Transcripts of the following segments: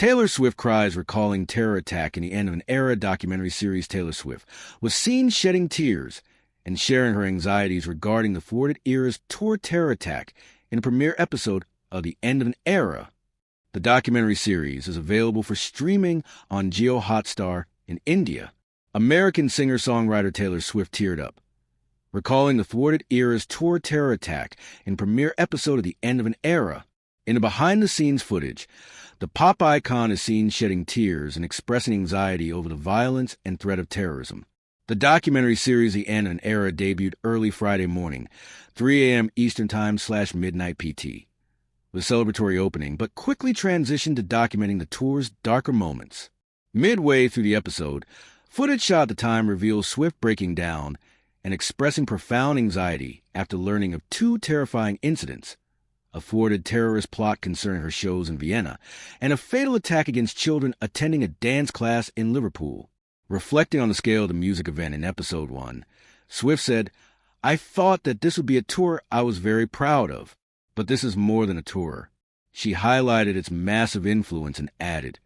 Taylor Swift cries recalling terror attack in the end of an era documentary series. Taylor Swift was seen shedding tears and sharing her anxieties regarding the thwarted era's tour terror attack in a premiere episode of The End of an Era. The documentary series is available for streaming on JioHotstar in India. American singer-songwriter Taylor Swift teared up, recalling the thwarted era's tour terror attack in premiere episode of The End of an Era. In the behind-the-scenes footage, the pop icon is seen shedding tears and expressing anxiety over the violence and threat of terrorism. The documentary series The End of an Era debuted early Friday morning, 3 a.m. Eastern Time / midnight PT, with a celebratory opening, but quickly transitioned to documenting the tour's darker moments. Midway through the episode, footage shot at the time reveals Swift breaking down and expressing profound anxiety after learning of 2 terrifying incidents: a thwarted terrorist plot concerning her shows in Vienna, and a fatal attack against children attending a dance class in Liverpool. Reflecting on the scale of the music event in Episode 1, Swift said, "I thought that this would be a tour I was very proud of, but this is more than a tour." She highlighted its massive influence and added,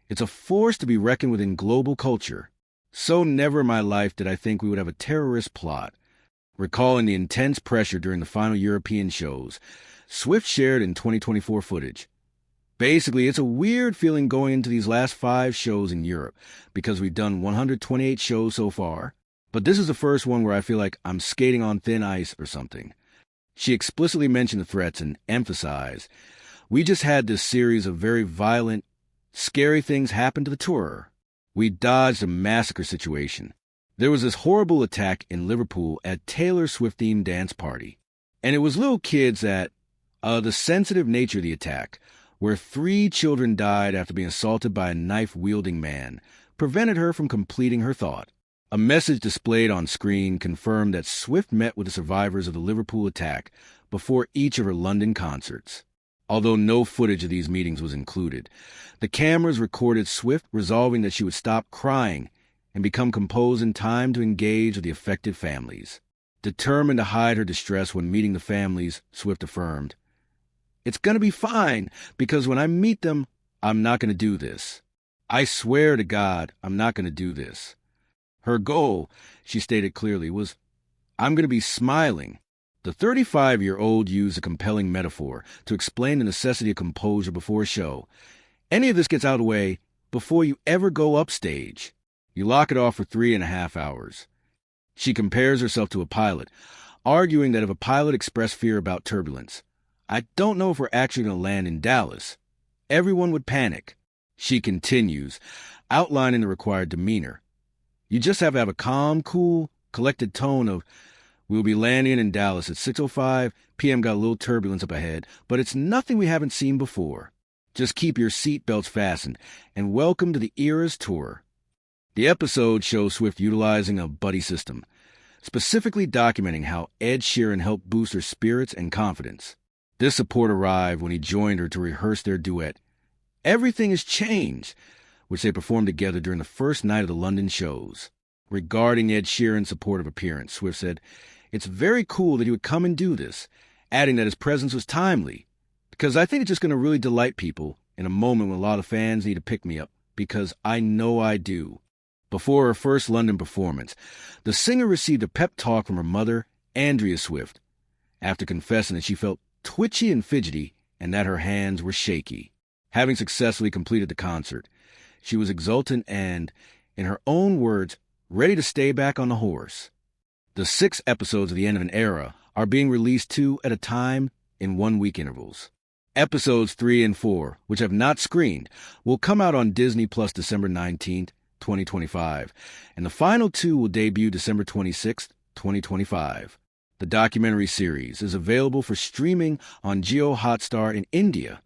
"It's a force to be reckoned with in global culture. So never in my life did I think we would have a terrorist plot." Recalling the intense pressure during the final European shows, Swift shared in 2024 footage, "Basically, it's a weird feeling going into these last 5 shows in Europe because we've done 128 shows so far, but this is the first one where I feel like I'm skating on thin ice or something." She explicitly mentioned the threats and emphasized, "We just had this series of very violent, scary things happen to the tourer. We dodged a massacre situation. There was this horrible attack in Liverpool at Taylor Swift-themed dance party, and it was little kids at the sensitive nature of the attack, where 3 children died after being assaulted by a knife-wielding man, prevented her from completing her thought." A message displayed on screen confirmed that Swift met with the survivors of the Liverpool attack before each of her London concerts. Although no footage of these meetings was included, the cameras recorded Swift resolving that she would stop crying and become composed in time to engage with the affected families. Determined to hide her distress when meeting the families, Swift affirmed, "It's going to be fine, because when I meet them, I'm not going to do this. I swear to God, I'm not going to do this." Her goal, she stated clearly, was, "I'm going to be smiling." The 35-year-old used a compelling metaphor to explain the necessity of composure before a show. "Any of this gets out of the way before you ever go upstage. You lock it off for 3.5 hours. She compares herself to a pilot, arguing that if a pilot expressed fear about turbulence, "I don't know if we're actually going to land in Dallas," everyone would panic. She continues, outlining the required demeanor. "You just have to have a calm, cool, collected tone of, we'll be landing in Dallas at 6:05 p.m. Got a little turbulence up ahead, but it's nothing we haven't seen before. Just keep your seat belts fastened, and welcome to the Era's tour." The episode shows Swift utilizing a buddy system, specifically documenting how Ed Sheeran helped boost her spirits and confidence. This support arrived when he joined her to rehearse their duet, "Everything Has Changed," which they performed together during the first night of the London shows. Regarding Ed Sheeran's supportive appearance, Swift said, "It's very cool that he would come and do this," adding that his presence was timely, "because I think it's just going to really delight people in a moment when a lot of fans need to pick me up, because I know I do." Before her first London performance, the singer received a pep talk from her mother, Andrea Swift, after confessing that she felt twitchy and fidgety and that her hands were shaky. Having successfully completed the concert, she was exultant and, in her own words, ready to stay back on the horse. The 6 episodes of The End of an Era are being released 2 at a time in 1-week intervals. Episodes 3 and 4, which have not screened, will come out on Disney Plus December 19th, 2025, and the final 2 will debut December 26th, 2025. The documentary series is available for streaming on JioHotstar in India